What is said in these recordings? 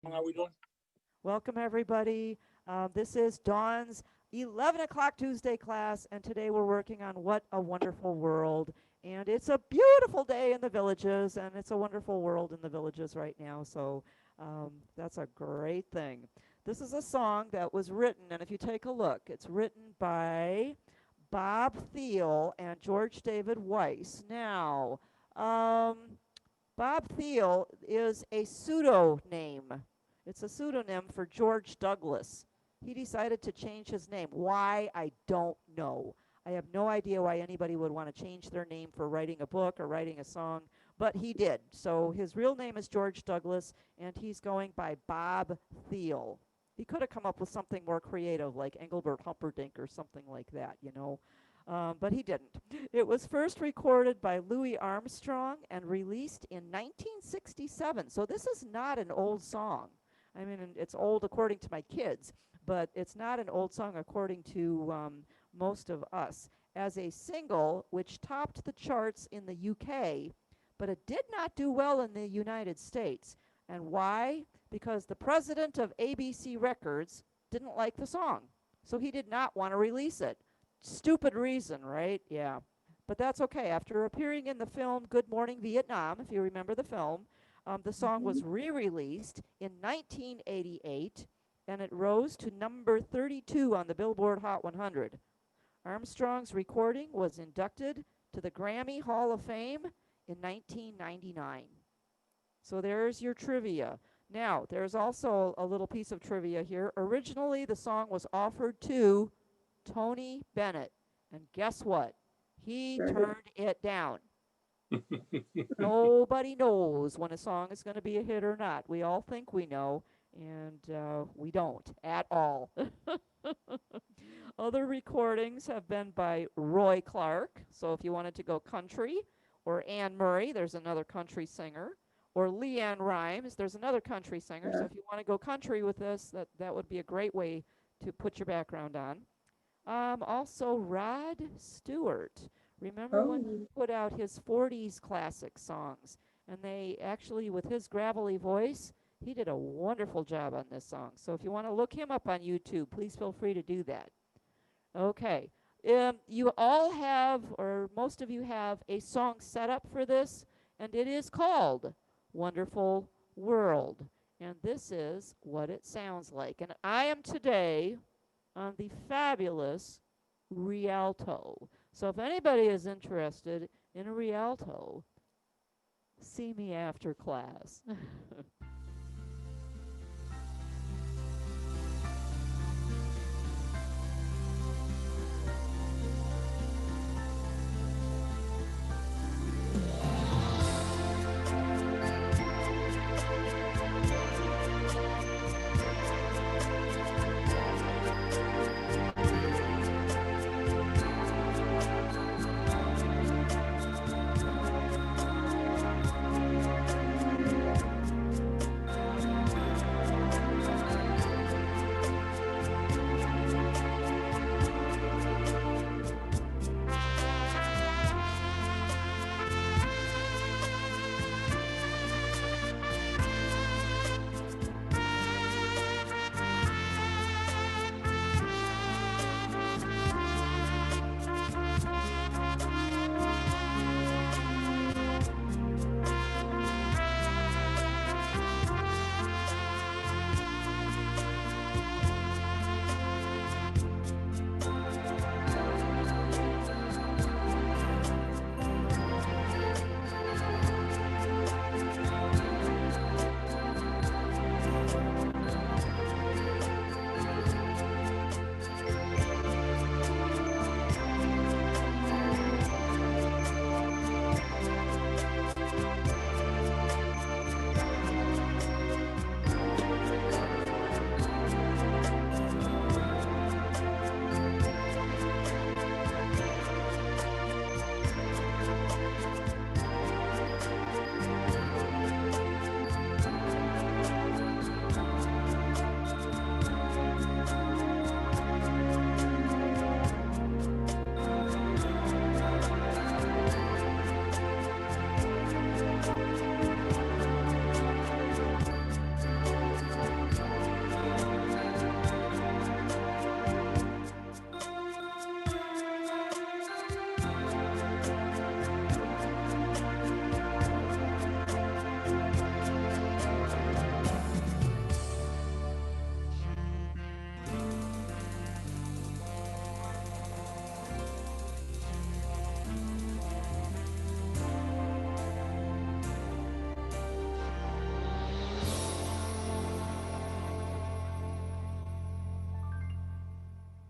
How we doing? Welcome, everybody. This is Dawn's 11 o'clock Tuesday class, and today we're working on What a Wonderful World. And it's a beautiful day in the villages, and it's a wonderful world in the villages right now, so that's a great thing. This is a song that was written, and if you take a look, it's written by Bob Thiel and George David Weiss. Now, um, Bob Thiel is a pseudonym. It's a pseudonym for George Douglas. He decided to change his name. Why? I don't know. I have no idea why anybody would want to change their name for writing a book or writing a song, but he did. So his real name is George Douglas, and he's going by Bob Thiel. He could have come up with something more creative like Engelbert Humperdinck or something like that. But he didn't. It was first recorded by Louis Armstrong and released in 1967. So this is not an old song. I mean, it's old according to my kids, but it's not an old song according to most of us. As a single, which topped the charts in the UK, but it did not do well in the United States. And why? Because the president of ABC Records didn't like the song. So he did not want to release it. Stupid reason, right? Yeah. But that's okay. After appearing in the film Good Morning Vietnam, if you remember the film, the song was re released in 1988 and it rose to number 32 on the Billboard Hot 100. Armstrong's recording was inducted to the Grammy Hall of Fame in 1999. So there's your trivia. Now, there's also a little piece of trivia here. Originally, the song was offered to Tony Bennett. And guess what? He turned it down. Nobody knows when a song is going to be a hit or not. We all think we know, and we don't at all. Other recordings have been by Roy Clark. So if you wanted to go country, or Anne Murray, there's another country singer, or Leanne Rimes, there's another country singer. So if you want to go country with this, that would be a great way to put your background on. Also, Rod Stewart. Remember when he put out his 40s classic songs? And they actually, with his gravelly voice, he did a wonderful job on this song. So if you want to look him up on YouTube, please feel free to do that. Okay. You all have, or most of you have, a song set up for this, and it is called Wonderful World. And this is what it sounds like. And I am today on the fabulous Rialto. So if anybody is interested in a Rialto, see me after class.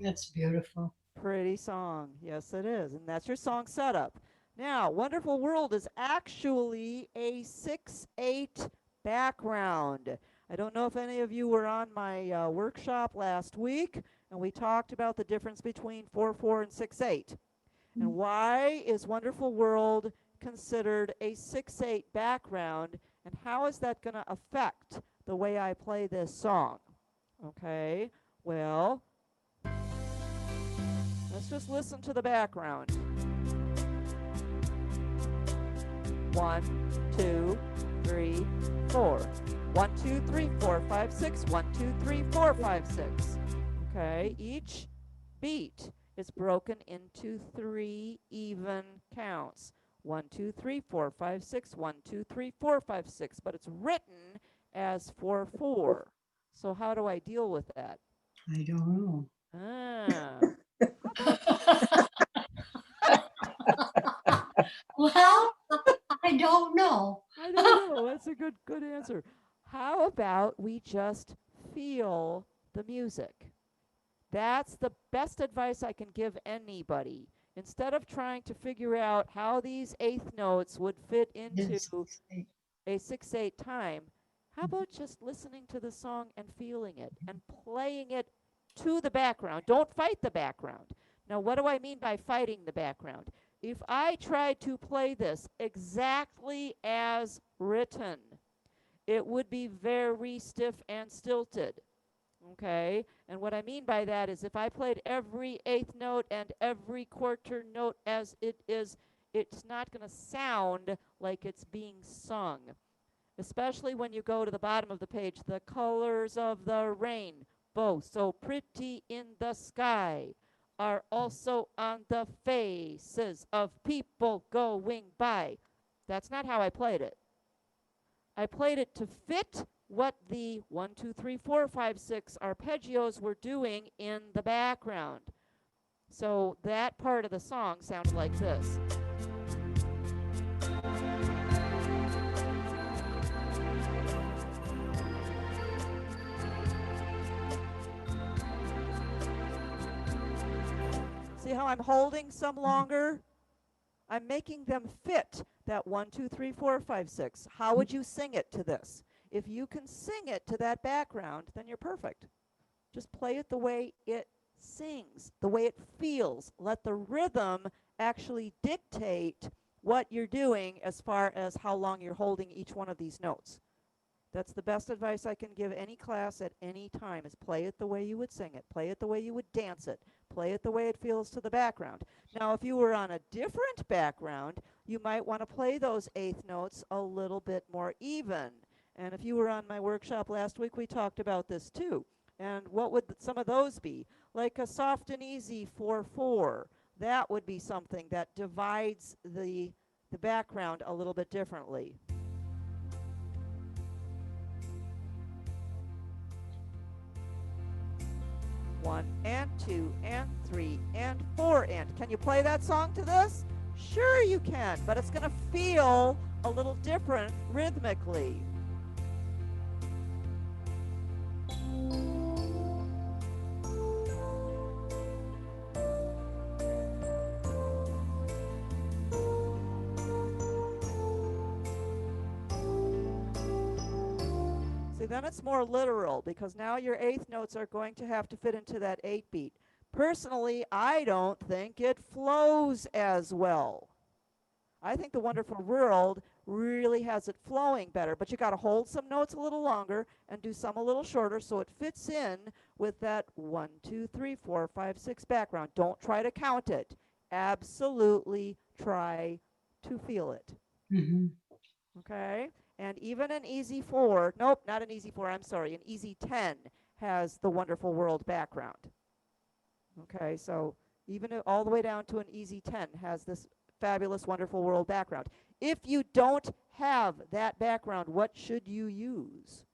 That's beautiful. Pretty song. Yes, it is. And that's your song setup. Now, Wonderful World is actually a 6/8 background. I don't know if any of you were on my workshop last week, and we talked about the difference between 4/4 and 6/8. And why is Wonderful World considered a 6/8 background, and how is that going to affect the way I play this song? Okay, well, let's just listen to the background. 1, 2, 3, 4. 1, 2, 3, 4, 5, 6. 1, 2, 3, 4, 5, 6. Okay, each beat is broken into 3 even counts. 1, 2, 3, 4, 5, 6. 1, 2, 3, 4, 5, 6. But it's written as 4/4. So how do I deal with that? I don't know. Ah, how about Well, I don't know. I don't know. That's a good answer. How about we just feel the music? That's the best advice I can give anybody. Instead of trying to figure out how these eighth notes would fit into Yes. a 6/8 time, how about just listening to the song and feeling it and playing it to the background? Don't fight the background. Now, what do I mean by fighting the background? If I tried to play this exactly as written, it would be very stiff and stilted. Okay, and what I mean by that is if I played every eighth note and every quarter note as it is, it's not going to sound like it's being sung, especially when you go to the bottom of the page. The colors of the rainbow, so pretty in the sky, are also on the faces of people going by. That's not how I played it. I played it to fit what the 1, 2, 3, 4, 5, 6 arpeggios were doing in the background. So that part of the song sounded like this. See how I'm holding some longer? I'm making them fit that 1, 2, 3, 4, 5, 6. How would you sing it to this? If you can sing it to that background, then you're perfect. Just play it the way it sings, the way it feels. Let the rhythm actually dictate what you're doing as far as how long you're holding each one of these notes. That's the best advice I can give any class at any time is play it the way you would sing it. Play it the way you would dance it. Play it the way it feels to the background. Now, if you were on a different background, you might want to play those eighth notes a little bit more even. And if you were on my workshop last week, we talked about this too. And what would some of those be? Like a soft and easy 4/4. That would be something that divides the background a little bit differently. 1 and 2 and 3 and 4 and. Can you play that song to this? Sure you can, but it's going to feel a little different rhythmically. See, then it's more literal because now your eighth notes are going to have to fit into that 8 beat. Personally, I don't think it flows as well. I think the Wonderful World really has it flowing better, but you got to hold some notes a little longer and do some a little shorter so it fits in with that 1, 2, 3, 4, 5, 6 background. Don't try to count it. Absolutely try to feel it. Mm-hmm. Okay? And even an easy 4, nope, not an easy 4, I'm sorry, an easy 10 has the Wonderful World background. Okay, so even all the way down to an easy 10 has this fabulous, wonderful world background. If you don't have that background, what should you use?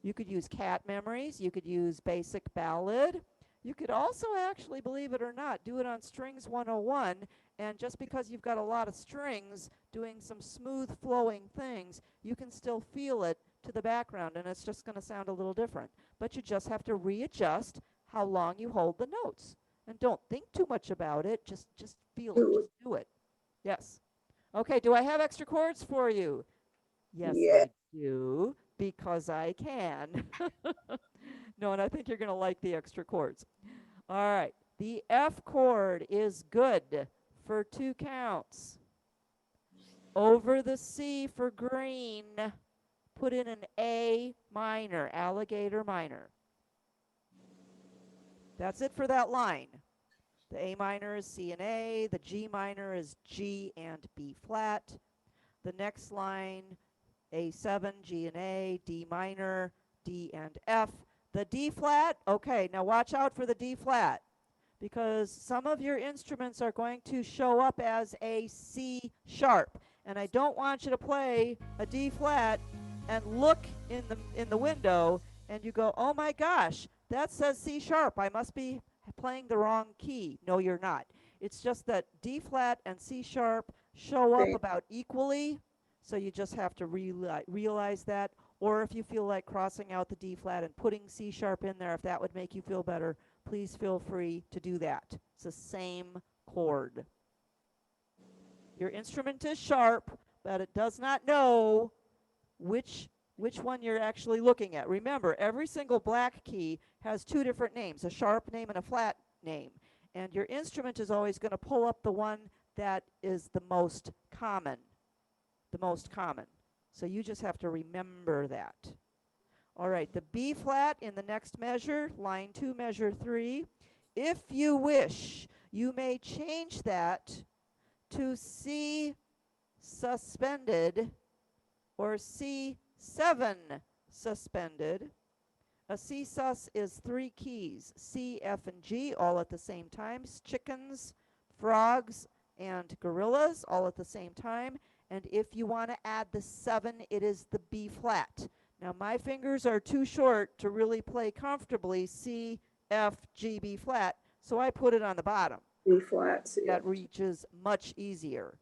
You could use cat memories. You could use basic ballad. You could also actually, believe it or not, do it on Strings 101. And just because you've got a lot of strings doing some smooth flowing things, you can still feel it to the background, and it's just going to sound a little different. But you just have to readjust how long you hold the notes. And don't think too much about it. Just feel it. Just do it. Yes. Okay, do I have extra chords for you? Yes, Yeah. I do, because I can. No, and I think you're going to like the extra chords. All right. The F chord is good for 2 counts. Over the C for green, put in an A minor, alligator minor. That's it for that line. The A minor is C and A. The G minor is G and B flat. The next line, A7, G and A, D minor, D and F. The D flat, okay, now watch out for the D flat, because some of your instruments are going to show up as a C sharp. And I don't want you to play a D flat and look in the window and you go, oh my gosh, that says C sharp. I must be playing the wrong key. No, you're not. It's just that D flat and C sharp show up about equally. So you just have to realize that. Or if you feel like crossing out the D flat and putting C sharp in there, if that would make you feel better, please feel free to do that. It's the same chord. Your instrument is sharp, but it does not know which one you're actually looking at. Remember, every single black key has 2 different names, a sharp name and a flat name. And your instrument is always going to pull up the one that is the most common. The most common. So you just have to remember that. All right, the B flat in the next measure, line 2, measure 3. If you wish, you may change that to C suspended or C7 suspended. A C sus is 3 keys, C, F, and G, all at the same time. Chickens, frogs, and gorillas, all at the same time. And if you want to add the 7, it is the B flat. Now, my fingers are too short to really play comfortably C, F, G, B flat, so I put it on the bottom. B flats. Yeah. That reaches much easier.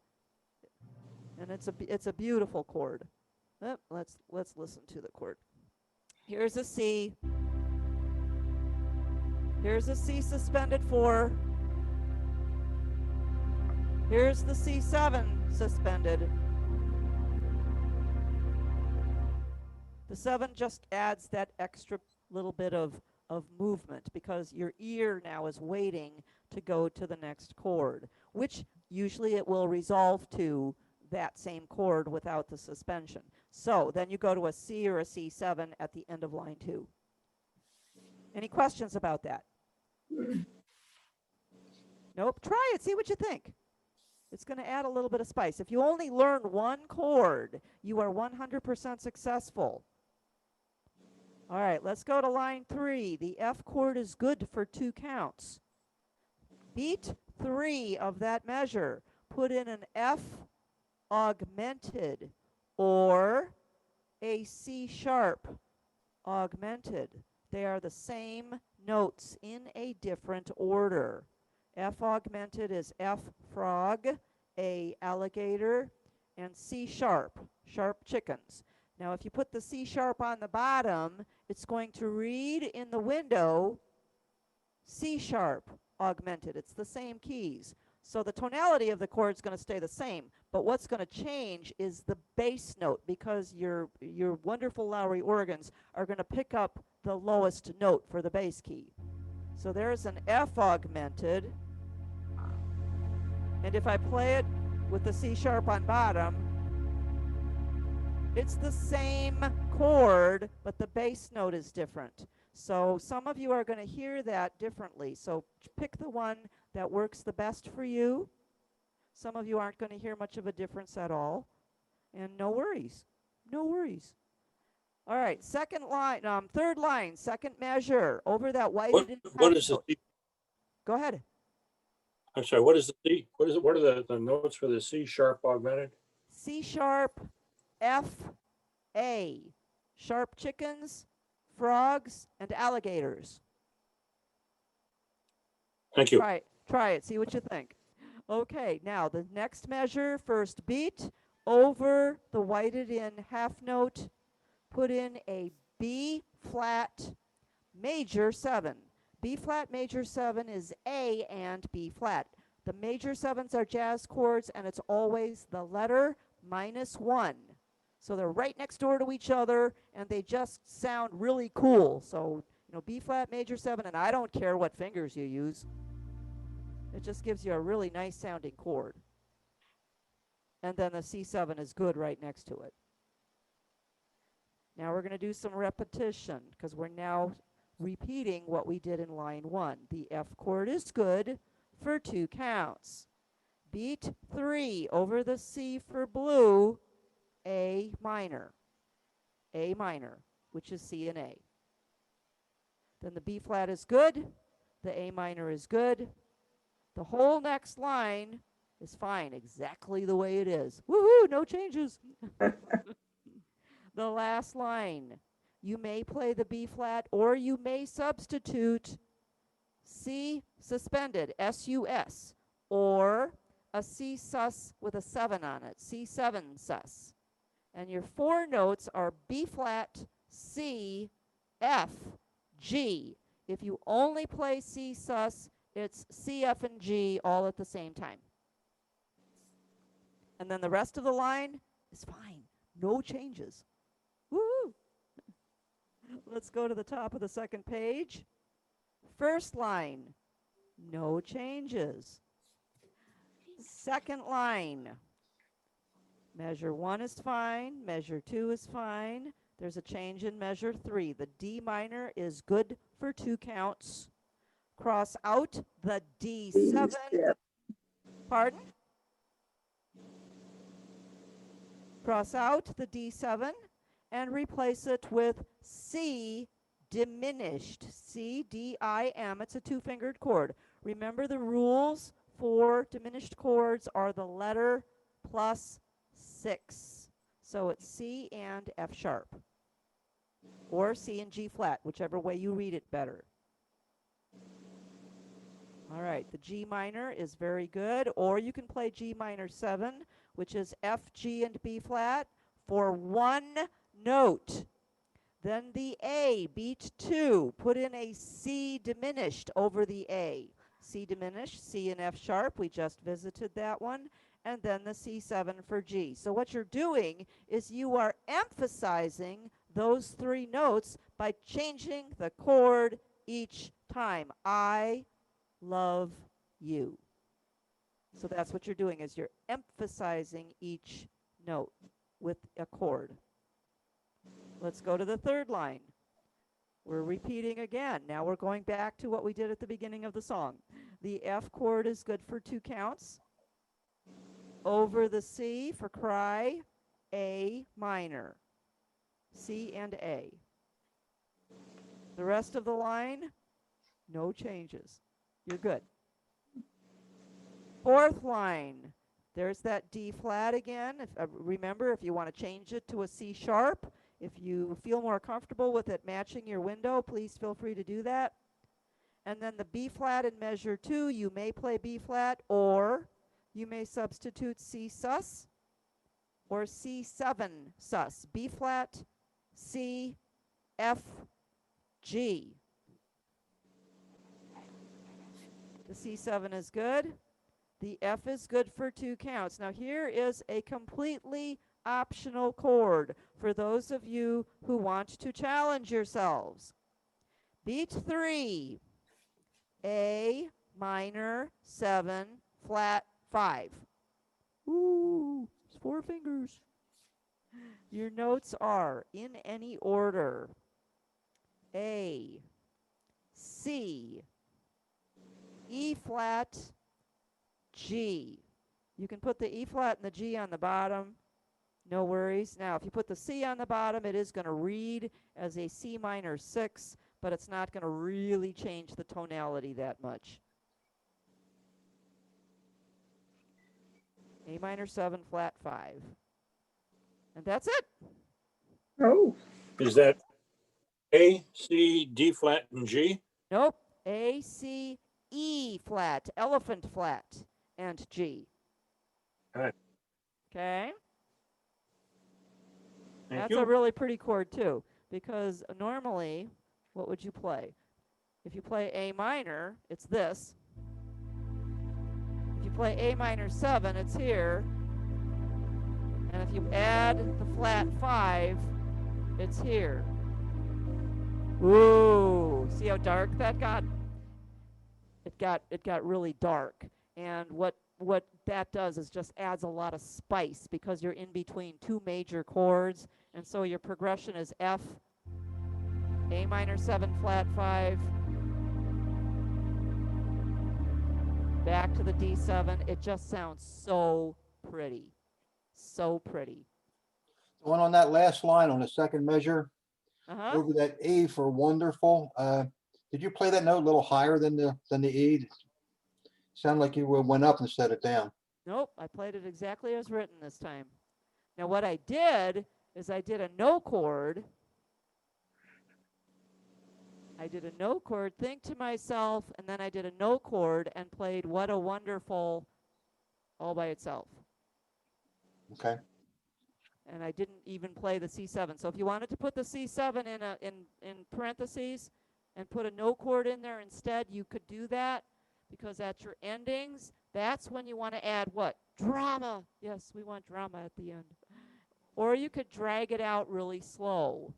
And it's a beautiful chord. Let's listen to the chord. Here's a C. Here's a C suspended 4. Here's the C7 suspended. The 7 just adds that extra little bit of movement because your ear now is waiting to go to the next chord, which usually it will resolve to that same chord without the suspension. So then you go to a C or a C7 at the end of line 2. Any questions about that? Nope. Try it. See what you think. It's going to add a little bit of spice. If you only learn 1 chord, you are 100% successful. All right, let's go to line 3. The F chord is good for 2 counts. Beat 3 of that measure. Put in an F augmented or a C sharp augmented. They are the same notes in a different order. F augmented is F frog, A alligator, and C sharp, sharp chickens. Now, if you put the C sharp on the bottom, it's going to read in the window C sharp augmented. It's the same keys. So the tonality of the chord is going to stay the same. But what's going to change is the bass note, because your wonderful Lowry organs are going to pick up the lowest note for the bass key. So there's an F augmented. And if I play it with the C sharp on bottom, it's the same chord, but the bass note is different. So some of you are going to hear that differently. So pick the one that works the best for you. Some of you aren't going to hear much of a difference at all. And no worries. No worries. All right, third line, second measure, over that whited in What half is the note. C? Go ahead. I'm sorry, what is the C? What is it? What are the notes for the C sharp augmented? C sharp, F, A. Sharp chickens, frogs, and alligators. Thank you. Try it, see what you think. Okay, now the next measure, first beat, over the whited in half note, put in a B flat major 7. B flat major 7 is A and B flat. The major 7s are jazz chords, and it's always the letter -1. So they're right next door to each other, and they just sound really cool. So, B flat major 7, and I don't care what fingers you use. It just gives you a really nice sounding chord. And then the C7 is good right next to it. Now we're going to do some repetition because we're now repeating what we did in line 1. The F chord is good for 2 counts. Beat 3 over the C for blue, A minor, which is C and A. Then the B flat is good, the A minor is good. The whole next line is fine, exactly the way it is. Woohoo, no changes. The last line, you may play the B flat or you may substitute C suspended, S-U-S, or a C sus with a 7 on it, C7 sus. And your 4 notes are B flat, C, F, G. If you only play C sus, it's C, F, and G all at the same time. And then the rest of the line is fine. No changes. Woo! Let's go to the top of the second page. First line, no changes. Second line, measure 1 is fine, measure 2 is fine. There's a change in measure 3. The D minor is good for 2 counts. Cross out the D7. Pardon? Cross out the D7 and replace it with C diminished. C, D-I-M. It's a 2-fingered chord. Remember the rules for diminished chords are the letter plus 6. So it's C and F sharp. Or C and G flat, whichever way you read it better. All right, the G minor is very good. Or you can play G minor 7, which is F, G, and B flat for 1 note. Then the A, beat 2, put in a C diminished over the A. C diminished, C and F sharp, we just visited that one. And then the C7 for G. So what you're doing is you are emphasizing those 3 notes by changing the chord each time. I love you. So that's what you're doing, is you're emphasizing each note with a chord. Let's go to the third line. We're repeating again. Now we're going back to what we did at the beginning of the song. The F chord is good for 2 counts. Over the C for cry, A minor. C and A. The rest of the line, no changes. You're good. Fourth line, there's that D flat again. Remember, if you want to change it to a C sharp, if you feel more comfortable with it matching your window, please feel free to do that. And then the B flat in measure 2, you may play B flat, or you may substitute C sus or C7 sus. B flat, C, F, G. The C7 is good. The F is good for 2 counts. Now here is a completely optional chord for those of you who want to challenge yourselves. Beat 3, A minor 7 flat 5. Ooh, it's 4 fingers. Your notes are in any order: A, C, E flat, G. You can put the E flat and the G on the bottom. No worries. Now, if you put the C on the bottom, it is going to read as a C minor 6, but it's not going to really change the tonality that much. A minor 7 flat 5. And that's it. Oh, Is that A, C, D flat, and G? Nope. A, C, E flat, elephant flat, and G. All right. Okay? Thank That's you. a really pretty chord too, because normally, what would you play? If you play A minor, it's this. If you play A minor 7, it's here. And if you add the flat 5, it's here. Ooh, see how dark that got? It got really dark. And what that does is just adds a lot of spice because you're in between two major chords, and so your progression is F, A minor 7 flat 5, back to the D7. It just sounds so pretty. So pretty. The one on that last line on the second measure, Uh-huh. over that A for wonderful. Did you play that note a little higher than the E? Sound like you went up instead of down. Nope, I played it exactly as written this time. Now what I did is I did a no chord. Think to myself, and then I did a no chord and played What a Wonderful all by itself. Okay. And I didn't even play the C7. So if you wanted to put the C7 in parentheses and put a no chord in there instead, you could do that, because at your endings, that's when you want to add what? Drama. Yes, we want drama at the end. Or you could drag it out really slow.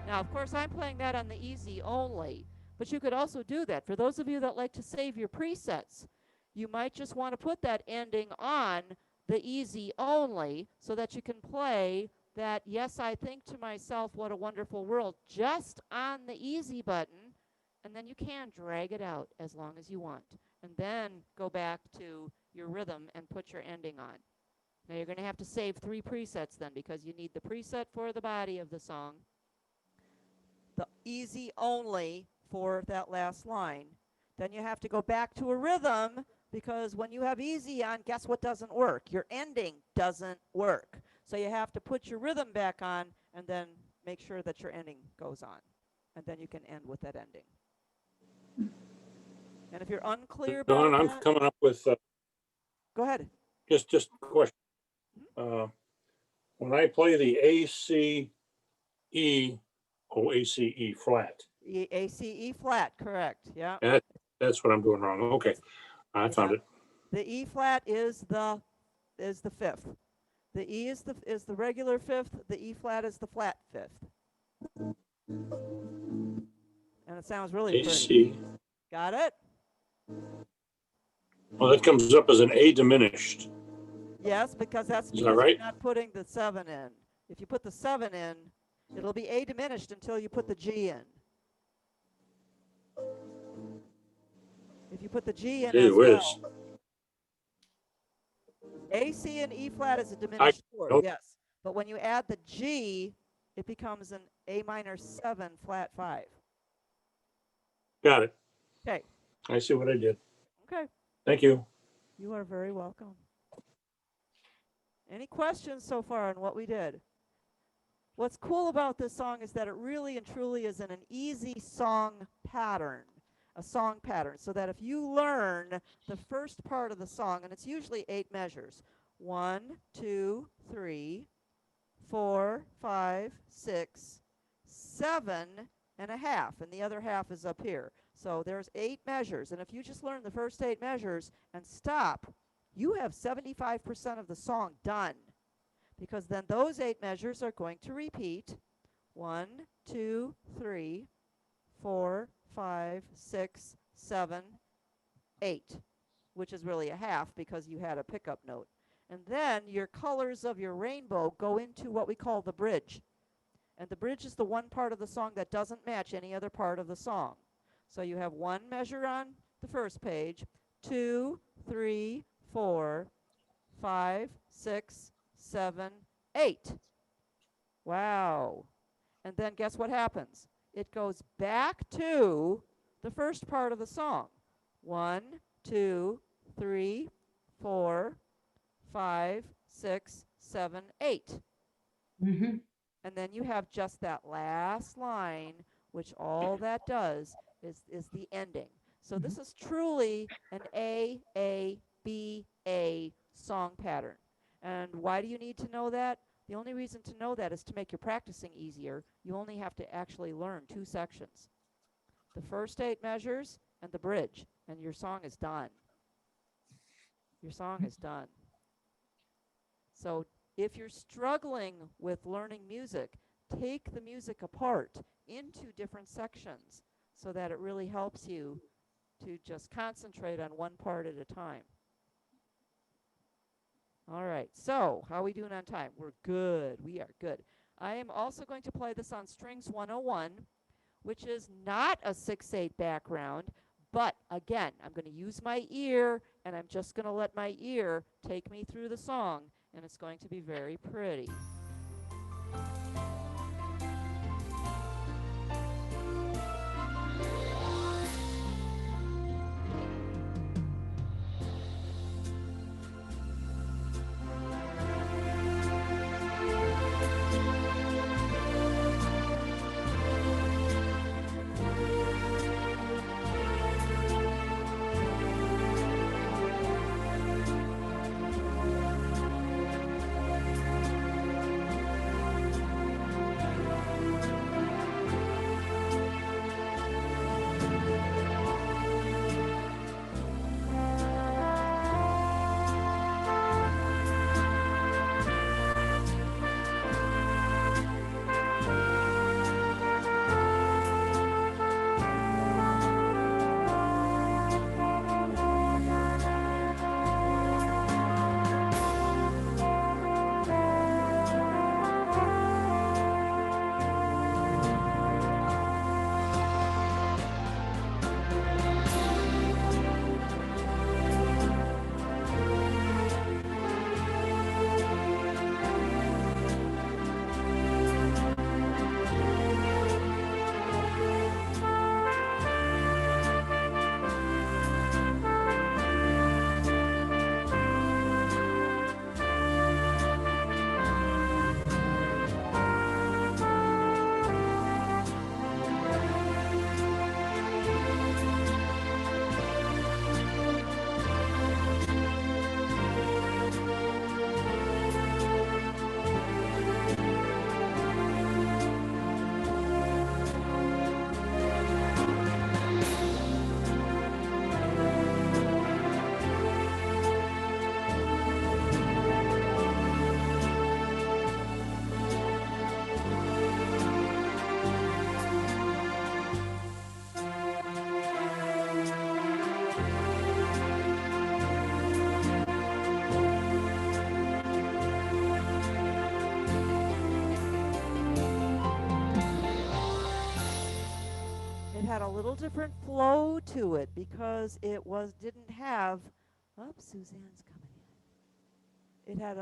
Now, of course, I'm playing that on the easy only, but you could also do that. For those of you that like to save your presets, you might just want to put that ending on the easy only so that you can play that Yes, I Think to Myself, What a Wonderful World just on the easy button, and then you can drag it out as long as you want, and then go back to your rhythm and put your ending on. Now, you're going to have to save 3 presets then, because you need the preset for the body of the song, the easy only for that last line. Then you have to go back to a rhythm, because when you have easy on, guess what doesn't work? Your ending doesn't work. So you have to put your rhythm back on and then make sure that your ending goes on. And then you can end with that ending. And if you're unclear about Dawn, I'm that, coming up with go ahead. just a question. When I play the A, C, E, A, C, E flat, A, C, E flat, correct. Yeah. that's what I'm doing wrong. Okay, I found it. The E flat is the fifth. The E is the regular fifth. The E flat is the flat fifth. And it sounds really A, pretty. C. Got it? Well, that comes up as an A diminished. Yes, because that's Is that because right? you're not putting the 7 in. If you put the 7 in, it'll be A diminished until you put the G in. If you put the G in Gee as whiz. well. A, C, and E flat is a diminished chord, nope. yes. But when you add the G, it becomes an A minor 7 flat 5. Got it. Okay. I see what I did. Okay. Thank you. You are very welcome. Any questions so far on what we did? What's cool about this song is that it really and truly is in an easy song pattern, a song pattern, so that if you learn the first part of the song, and it's usually 8 measures, 1, 2, 3, 4, 5, 6, 7 and a half, and the other half is up here. So there's 8 measures, and if you just learn the first 8 measures and stop, you have 75% of the song done, because then those 8 measures are going to repeat 1, 2, 3, 4, 5, 6, 7, 8, which is really a half because you had a pickup note. And then your colors of your rainbow go into what we call the bridge. And the bridge is the one part of the song that doesn't match any other part of the song. So you have 1 measure on the first page, 2, 3, 4, 5, 6, 7, 8. Wow. And then guess what happens? It goes back to the first part of the song. 1, 2, 3, 4, 5, 6, 7, 8. Mm-hmm. And then you have just that last line, which all that does is the ending. So this is truly an A, song pattern. And why do you need to know that? The only reason to know that is to make your practicing easier. You only have to actually learn 2 sections. The first 8 measures and the bridge, and your song is done. Your song is done. So if you're struggling with learning music, take the music apart into different sections so that it really helps you to just concentrate on one part at a time. All right, so how are we doing on time? We're good. We are good. I am also going to play this on Strings 101, which is not a 6/8 background, but again, I'm going to use my ear, and I'm just going to let my ear take me through the song, and it's going to be very pretty. It had a little different flow to it because it didn't have. Oops, Suzanne's coming in. It had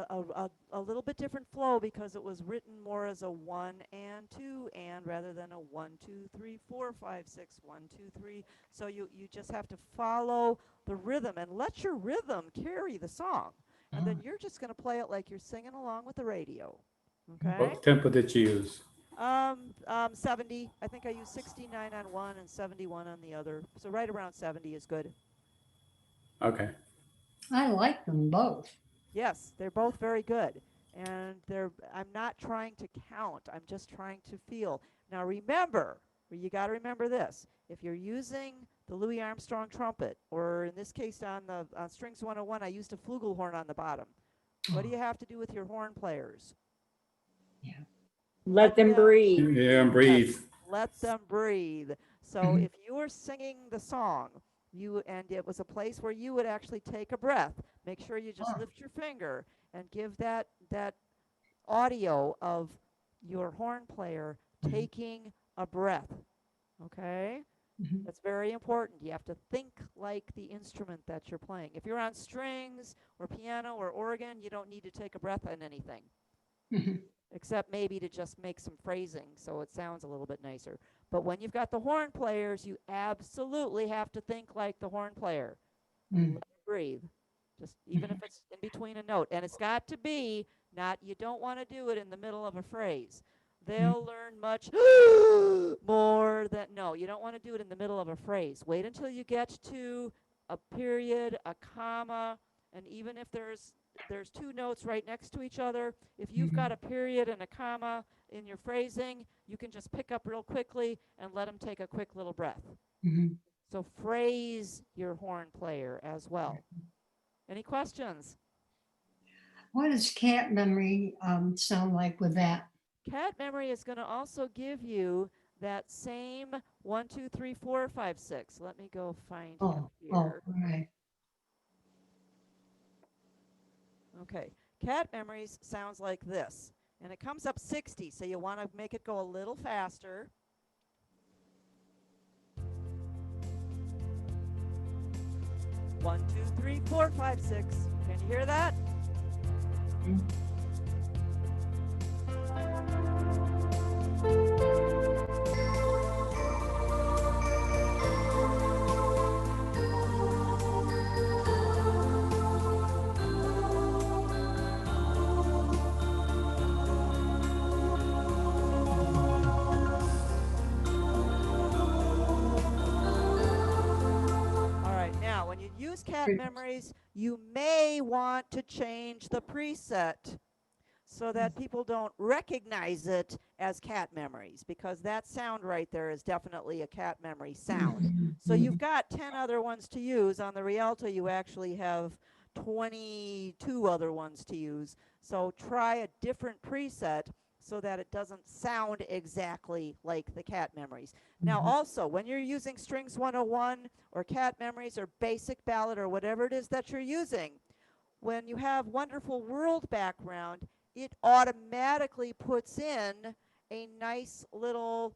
a little bit different flow because it was written more as a 1 and 2 and rather than a 1 2 3 4 5 6 1 2 3. So you just have to follow the rhythm and let your rhythm carry the song, and then you're just going to play it like you're singing along with the radio. Okay. What tempo did you use? 70. I think I used 69 on one and 71 on the other. So right around 70 is good. Okay. I like them both. Yes, they're both very good. And I'm not trying to count. I'm just trying to feel. Now remember, you got to remember this. If you're using the Louis Armstrong trumpet, or in this case on Strings 101, I used a flugelhorn on the bottom. What do you have to do with your horn players? Let them breathe. Yeah, breathe. Yes, let them breathe. So if you were singing the song, and it was a place where you would actually take a breath, make sure you just lift your finger and give that audio of your horn player taking a breath. Okay? That's very important. You have to think like the instrument that you're playing. If you're on strings or piano or organ, you don't need to take a breath on anything. Except maybe to just make some phrasing so it sounds a little bit nicer. But when you've got the horn players, you absolutely have to think like the horn player. Let it breathe. Just even if it's in between a note. And it's got to be not, you don't want to do it in the middle of a phrase. they'll learn much more than, no, you don't want to do it in the middle of a phrase. Wait until you get to a period, a comma, and even if there's two notes right next to each other, if you've got a period and a comma in your phrasing, you can just pick up real quickly and let them take a quick little breath. Mhm. So phrase your horn player as well. Any questions? What does cat memory sound like with that? Cat memory is going to also give you that same 1, 2, 3, 4, 5, 6. Let me go find him Oh, here. right. Okay. Cat memories sounds like this. And it comes up 60, so you want to make it go a little faster. One, two, three, four, five, six. Can you hear that? Mhm. All right, now when you use cat Great. memories, you may want to change the preset so that people don't recognize it as cat memories, because that sound right there is definitely a cat memory sound. So you've got 10 other ones to use. On the Rialto, you actually have 22 other ones to use. So try a different preset so that it doesn't sound exactly like the cat memories. Now also, when you're using Strings 101 or cat memories or basic ballad or whatever it is that you're using, when you have Wonderful World background, it automatically puts in a nice little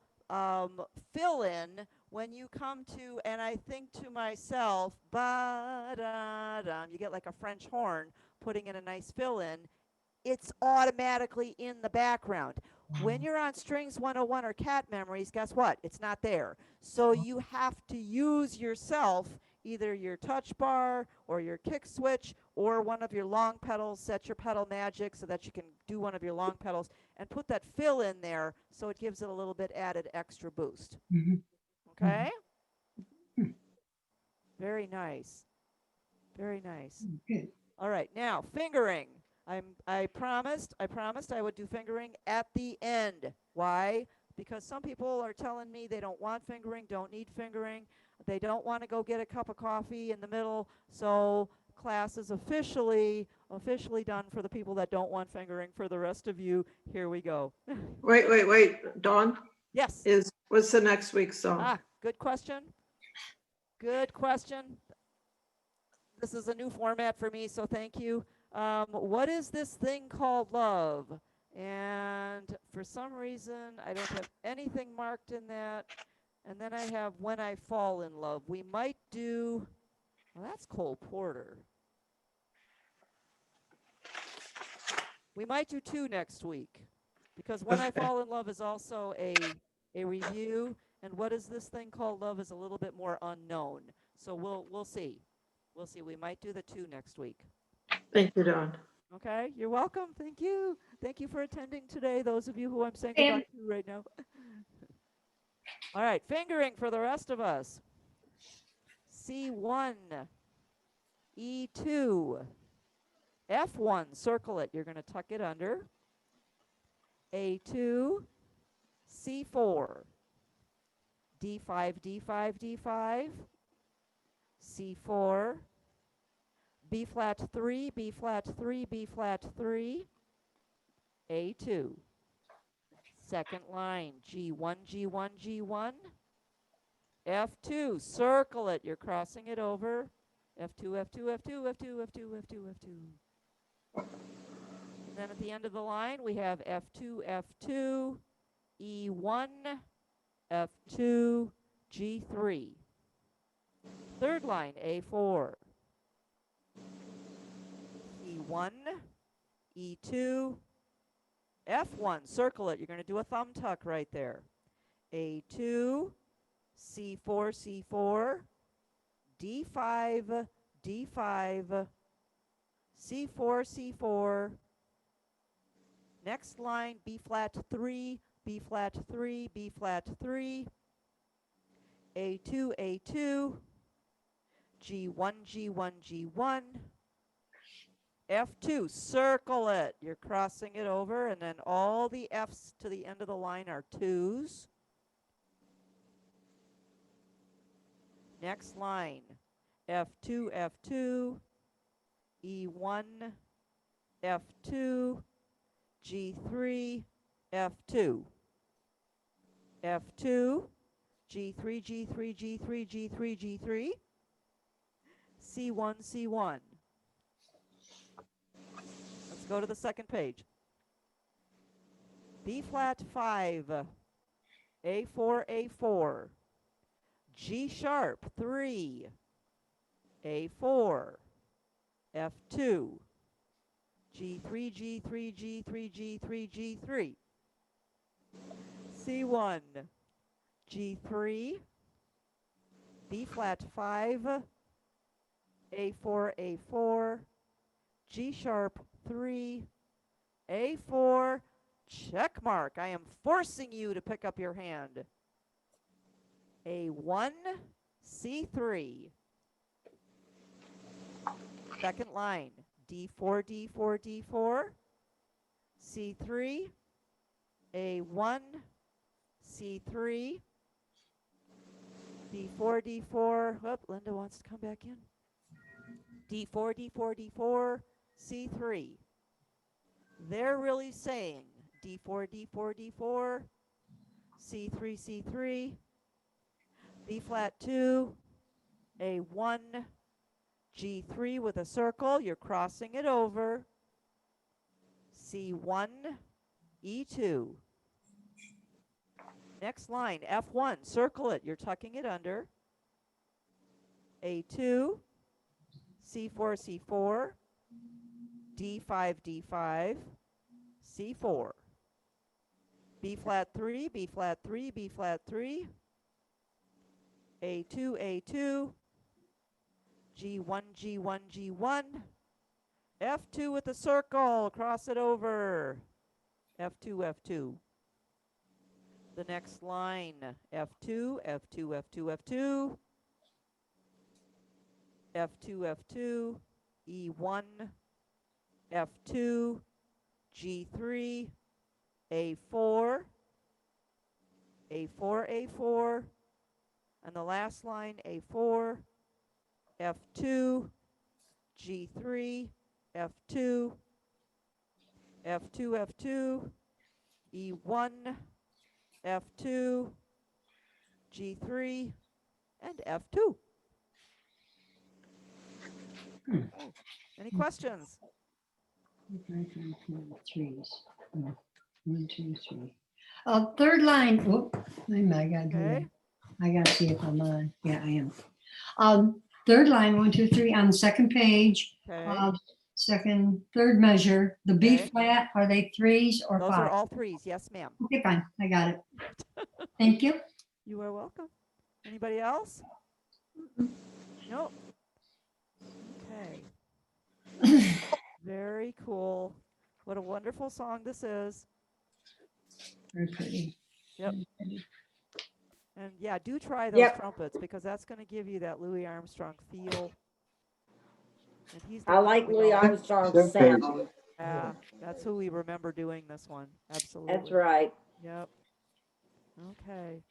fill in when you come to, and I think to myself, ba-da-dum, you get like a French horn putting in a nice fill in. It's automatically in the background. When you're on Strings 101 or cat memories, guess what? It's not there. So you have to use yourself, either your touch bar or your kick switch or one of your long pedals, set your pedal magic so that you can do one of your long pedals and put that fill in there so it gives it a little bit added extra boost. Mhm. Okay? Very nice. Very nice. Good. All right, now fingering. I promised I would do fingering at the end. Why? Because some people are telling me they don't want fingering, don't need fingering. They don't want to go get a cup of coffee in the middle. So class is officially done for the people that don't want fingering. For the rest of you, here we go. Wait, Dawn, Yes. what's the next week's song? Ah, good question. Good question. This is a new format for me, so thank you. What is this thing called love? And for some reason, I don't have anything marked in that. And then I have When I Fall in Love. We might do, well, that's Cole Porter. We might do 2 next week, because When I Okay. Fall in Love is also a review, and What is this thing called love is a little bit more unknown. So we'll see. We'll see. We might do the 2 next week. Thank you, Dawn. Okay, you're welcome. Thank you. Thank you for attending today, those of you who I'm saying And- goodbye to right now. All right, fingering for the rest of us. C1, E2, F1, circle it. You're going to tuck it under. A2, C4, D5, D5, D5, C4, B flat 3, B flat 3, B flat 3, A2. Second line, G1, G1, G1, F2, circle it, you're crossing it over, F2, F2, F2, F2, F2, F2, F2. And then at the end of the line, we have F2, F2, E1, F2, G3. Third line, A4, E1, E2, F1, circle it. You're going to do a thumb tuck right there. A2, C4, C4, D5, D5, C4, C4. Next line, B flat 3, B flat 3, B flat 3, A2, A2, G1, G1, G1, F2, circle it. You're crossing it over, and then all the Fs to the end of the line are 2s. Next line, F2, F2, E1, F2, G3, F2, F2, G3, G3, G3, G3, G3, C1, C1. Let's go to the second page. B flat 5, A4, A4, G sharp 3, A4, F2, G3, G3, G3, G3, G3, C1, G3, B flat 5, A4, A4, G sharp 3, A4, check mark. I am forcing you to pick up your hand. A1, C3. Second line, D4, D4, D4, C3, A1, C3, D4, D4. Oh, Linda wants to come back in. D4, D4, D4, C3. They're really saying D4, D4, D4, C3, C3, B flat 2, A1, G3 with a circle. You're crossing it over. C1, E2. Next line, F1, circle it. You're tucking it under. A2, C4, C4, D5, D5, C4. B flat 3, B flat 3, B flat 3, A2, A2, G1, G1, G1, F2 with a circle, cross it over, F2, F2. The next line, F2, F2, F2, F2, F2, F2, E1, F2, G3, A4, A4, A4, and the last line, A4, F2, G3, F2, F2, F2, E1, F2, G3, and F2. Okay. Any questions? Threes. Oh, 1, 2, 3. Third line. Whoop. Wait a minute, I gotta do that. Okay. I gotta see if I'm on. Yeah, I am. Third line, 1, 2, 3 on the second page. Okay. Third measure. The B Okay. flat. Are they threes or Those five? are all threes. Yes, ma'am. Okay, fine. I got it. Thank you. You are welcome. Anybody else? Nope. Okay. Very cool. What a wonderful song this is. Very pretty. Yep. Very pretty. And yeah, do try those Yep. trumpets because that's going to give you that Louis Armstrong feel. And he's the I one like that we Louis all- Armstrong's Okay. sound. Yeah, that's who we remember doing this one. Absolutely. That's right. Yep. Okay.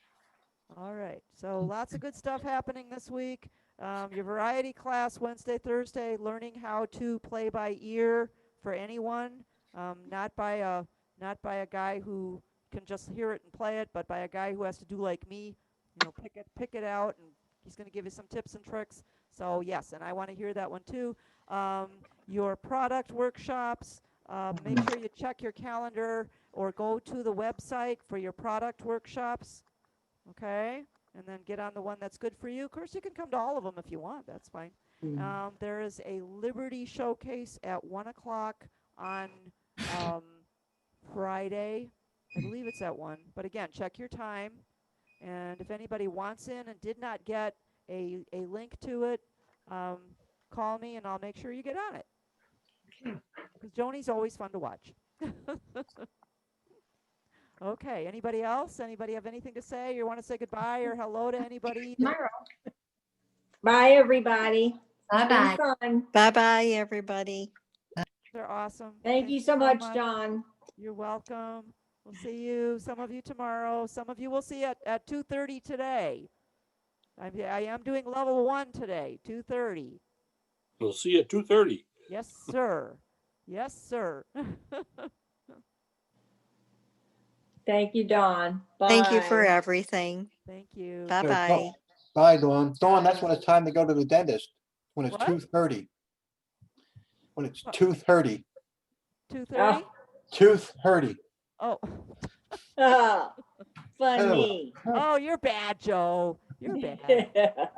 All right. So lots of good stuff happening this week. Your variety class Wednesday, Thursday, learning how to play by ear for anyone, not by a guy who can just hear it and play it, but by a guy who has to do like me, pick it out, and he's going to give you some tips and tricks. So yes, and I want to hear that one too. Your product workshops. Make sure you check your calendar or go to the website for your product workshops. Okay, and then get on the one that's good for you. Of course, you can come to all of them if you want. That's fine. There is a Liberty Showcase at 1 o'clock on Friday. I believe it's at 1. But again, check your time. And if anybody wants in and did not get a link to it, call me and I'll make sure you get on it. Because Joni's always fun to watch. Okay, anybody else? Anybody have anything to say? You want to say goodbye or hello to anybody? Tomorrow. Bye, everybody. Been Bye-bye. fun. Bye-bye, everybody. They're awesome. Thank you so much, Dawn. You're welcome. We'll see you, some of you tomorrow. Some of you will see at 2:30 today. I am doing level 1 today, 2:30. We'll see you at 2:30. Yes, sir. Yes, sir. Thank you, Dawn. Thank you for Bye. everything. Thank you. Yeah, Bye-bye. Dawn- Bye, Dawn. Dawn, that's when it's time to go to the dentist, when it's What? 2:30. When it's What? 2:30, 2:30? 2:30. Oh. Oh, funny. Oh, you're bad, Joe. You're bad.